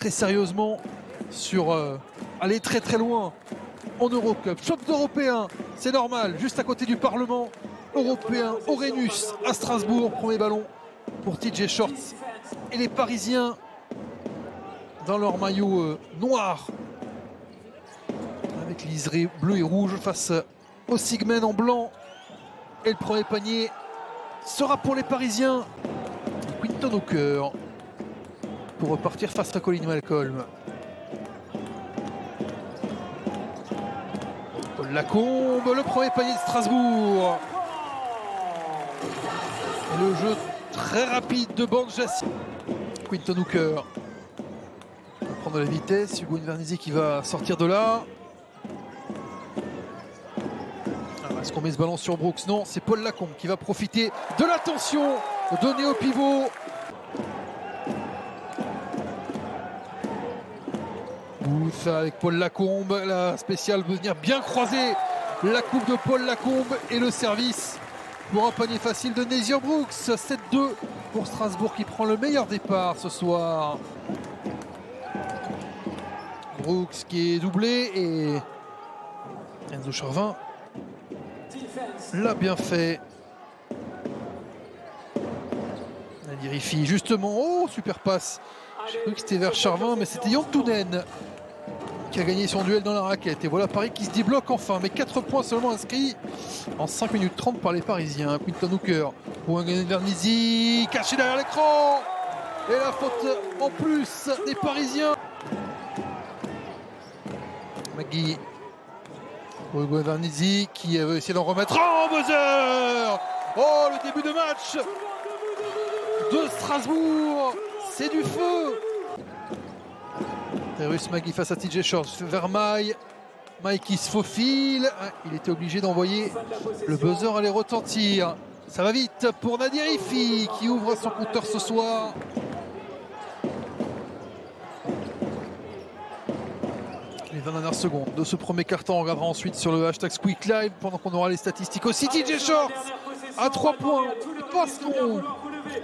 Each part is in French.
très sérieusement sur aller très très loin en Eurocup. Champ d'Européen, c'est normal, juste à côté du Parlement européen, Orenus à Strasbourg. Premier ballon pour TJ Shorts et les Parisiens dans leur maillot noir avec liseré bleu et rouge face au Sigmen en blanc. Et le premier panier sera pour les Parisiens. Quinton au cœur pour repartir face à Colin Malcolm. Paul Lacombe, le premier panier de Strasbourg. Et le jeu très rapide de Banjassi. Quinton Hooker va prendre la vitesse. Hugo Invernizzi qui va sortir de là. Est-ce qu'on met ce ballon sur Brooks? Non, c'est Paul Lacombe qui va profiter de la tension donnée au pivot. Booth avec Paul Lacombe, la spéciale veut venir bien croiser la coupe de Paul Lacombe et le service pour un panier facile de Nezier Brooks. 7-2 pour Strasbourg qui prend le meilleur départ ce soir. Brooks qui est doublé et Enzo Charvin l'a bien fait. Nadirifi justement, oh super passe. J'ai cru que c'était vers Charvin, mais c'était Yantunen qui a gagné son duel dans la raquette. Et voilà Paris qui se débloque enfin, mais 4 points seulement inscrits en 5 minutes 30 par les Parisiens. Quinton Hooker pour Invernizzi, caché derrière l'écran. Et la faute en plus des Parisiens. Magui pour Hugo Invernizzi qui veut essayer d'en remettre. Oh, buzzer! Oh, le début de match de Strasbourg, c'est du feu. Tyrus Magui face à TJ Shorts vers Maï. Maï qui se faufile. Il était obligé d'envoyer le buzzer aller retentir. Ça va vite pour Nadirifi qui ouvre son compteur ce soir. Les 20 dernières secondes de ce premier carton, on regardera ensuite sur le hashtag Squeak Live pendant qu'on aura les statistiques aussi. TJ Shorts à 3 points, passe long.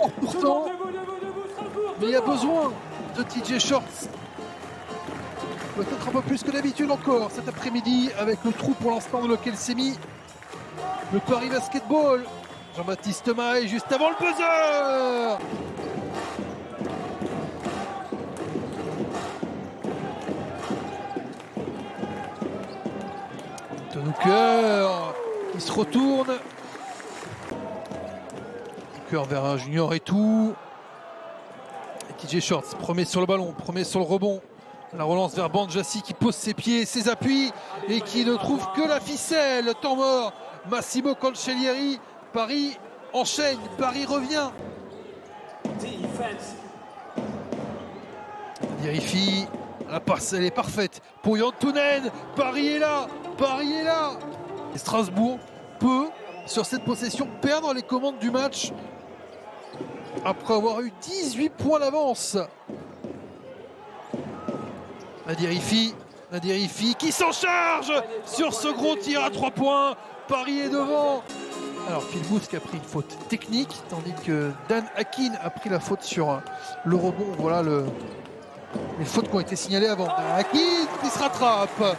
Oh, pourtant, mais il y a besoin de TJ Shorts. Peut-être un peu plus que d'habitude encore cet après-midi avec le trou pour l'instant dans lequel s'est mis le Paris Basketball. Jean-Baptiste Maï juste avant le buzzer. Hooker qui se retourne. Hooker vers un junior et tout. Et TJ Shorts, premier sur le ballon, premier sur le rebond. La relance vers Banjassi qui pose ses pieds, ses appuis et qui ne trouve que la ficelle. Temps mort, Massimo Cancellieri. Paris enchaîne, Paris revient. Nadirifi, la passe elle est parfaite pour Yantunen. Paris est là, Paris est là. Et Strasbourg peut, sur cette possession, perdre les commandes du match après avoir eu 18 points d'avance. Nadirifi qui s'en charge sur ce gros tir à 3 points. Paris est devant. Alors Phil Booth qui a pris une faute technique, tandis que Dan Akin a pris la faute sur le rebond. Voilà les fautes qui ont été signalées avant. Dan Akin qui se rattrape.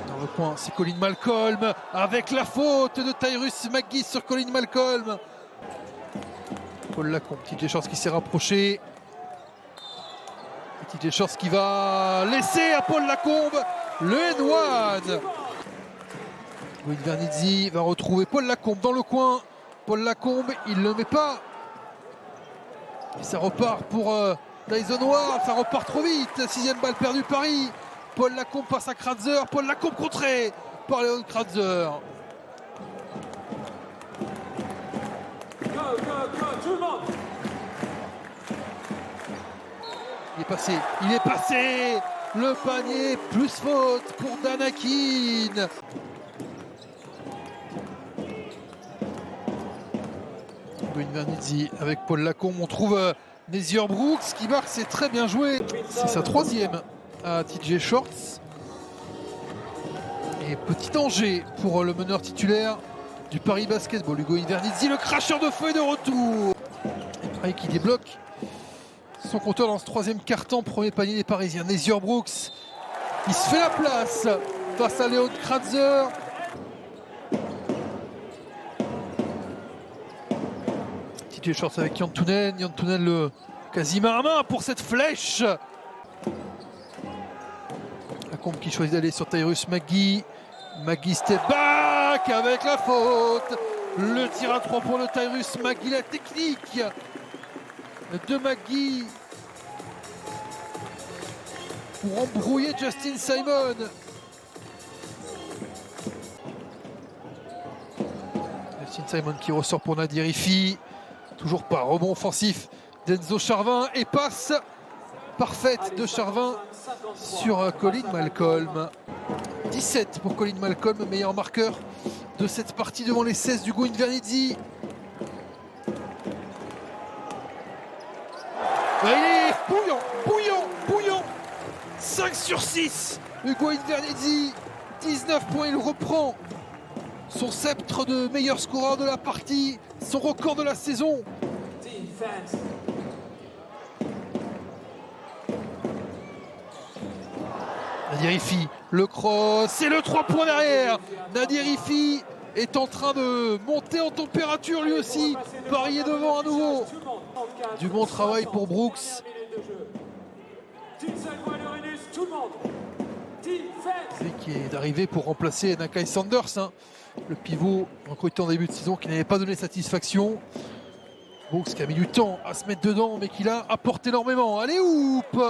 Dans le coin, c'est Colin Malcolm avec la faute de Tyrus Magui sur Colin Malcolm. Paul Lacombe, TJ Shorts qui s'est rapproché. TJ Shorts qui va laisser à Paul Lacombe le N1. Louis Invernizzi va retrouver Paul Lacombe dans le coin. Paul Lacombe, il ne le met pas. Et ça repart pour Dyson Ward, ça repart trop vite. 6e balle perdue Paris. Paul Lacombe passe à Kratzer. Paul Lacombe contré par Léon Kratzer. Il est passé, le panier plus faute pour Dan Akin. Invernizzi avec Paul Lacombe, on trouve Nezier Brooks qui marque, c'est très bien joué. C'est sa 3e à TJ Shorts. Et petit danger pour le meneur titulaire du Paris Basketball, Hugo Invernizzi, le cracheur de feu est de retour. Paris qui débloque son compteur dans ce troisième quart-temps. Premier panier des Parisiens. Nezior Brooks, il se fait la place face à Léon Kratzer. TJ Shorts avec Yantunen. Yantunen le quasi main à main pour cette flèche. Lacombe qui choisit d'aller sur Tyrus Maggie. Maggie step back avec la faute. Le tir à 3 points de Tyrus Maggie. La technique de Maggie pour embrouiller Justin Simon. Justin Simon qui ressort pour Nadir Ifi. Toujours pas rebond offensif d'Enzo Charvin et passe parfaite de Charvin sur Colin Malcolm. 17 pour Colin Malcolm, meilleur marqueur de cette partie devant les 16 d'Ugo Invernizzi. Il est bouillant. 5 sur 6. Ugo Invernizzi, 19 points, il reprend son sceptre de meilleur scoreur de la partie, son record de la saison. Nadir Ifi, le cross et le 3 points derrière. Nadir Ifi est en train de monter en température lui aussi. Paris est devant à nouveau. Du bon travail pour Brooks. Qui est d'arriver pour remplacer Nakai Sanders, hein. Le pivot recruté en début de saison qui n'avait pas donné satisfaction. Brooks qui a mis du temps à se mettre dedans mais qui l'a apporté énormément. Allez, hoop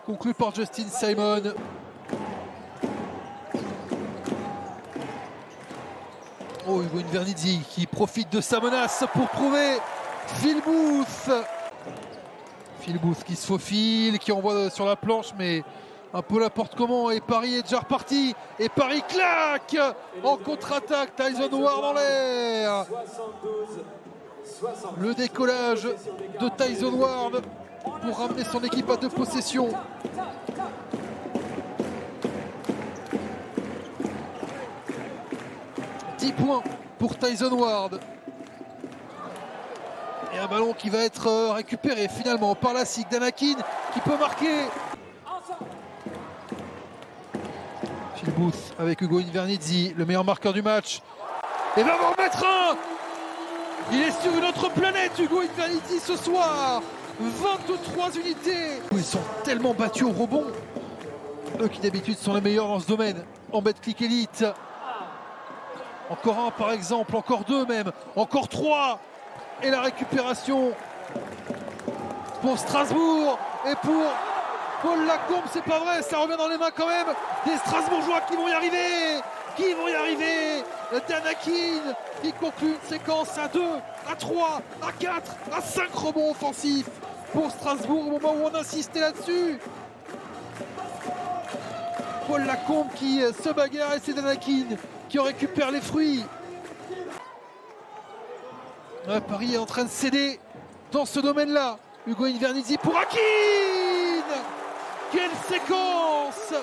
conclu par Justin Simon. Oh, Ugo Invernizzi qui profite de sa menace pour trouver Phil Booth. Phil Booth qui se faufile, qui envoie sur la planche, mais un peu n'importe comment. Et Paris est déjà reparti. Et Paris claque en contre-attaque. Tyson Ward en l'air. Le décollage de Tyson Ward pour ramener son équipe à 2 possessions. Points pour Tyson Ward. Et un ballon qui va être récupéré finalement par la SIG d'Anakin qui peut marquer. Phil Booth avec Ugo Invernizzi, le meilleur marqueur du match. Et va en mettre un. Il est sur une autre planète, Ugo Invernizzi ce soir. 23 unités. Ils sont tellement battus au rebond. Eux qui d'habitude sont les meilleurs dans ce domaine. En Betclic Elite. Encore un par exemple, encore 2 même, encore 3. Et la récupération pour Strasbourg et pour Paul Lacombe, c'est pas vrai, ça revient dans les mains quand même des Strasbourgeois qui vont y arriver. Danakin qui conclut une séquence à 2, à 3, à 4, à 5 rebonds offensifs pour Strasbourg au moment où on insistait là-dessus. Paul Lacombe qui se bagarre et c'est Danakin qui en récupère les fruits. Ouais, Paris est en train de céder dans ce domaine-là. Ugo Invernizzi pour Akin. Quelle séquence!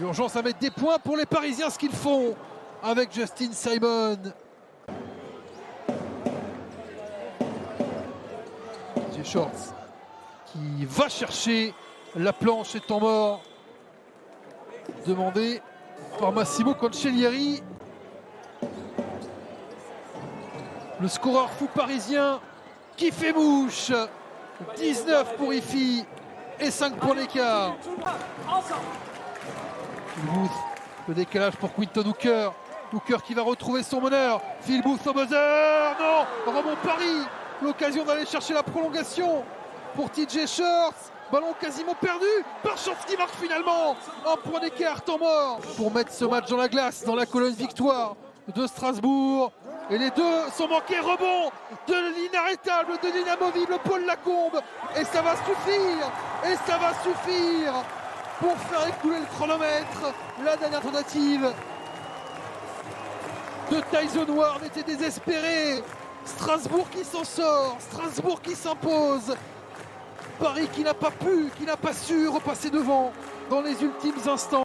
L'urgence à mettre des points pour les Parisiens, ce qu'ils font avec Justin Simon. TJ Shorts qui va chercher la planche étant mort. Demandé par Massimo Cancellieri. Le scoreur fou parisien qui fait mouche. 19 pour Ifi et 5 points d'écart. Phil Booth, le décalage pour Quinton Hooker. Hooker qui va retrouver son meneur. Phil Booth au buzzer. Non, rebond Paris. L'occasion d'aller chercher la prolongation pour TJ Shorts. Ballon quasiment perdu par Shorts qui marque finalement. Un point d'écart, temps mort pour mettre ce match dans la glace, dans la colonne victoire de Strasbourg. Et les deux sont manqués. Rebond de l'inarrêtable, de l'inamovible Paul Lacombe. Et ça va suffire pour faire écouler le chronomètre. La dernière tentative de Tyson Ward était désespérée. Strasbourg qui s'en sort, Strasbourg qui s'impose. Paris qui n'a pas pu, qui n'a pas su repasser devant dans les ultimes instants.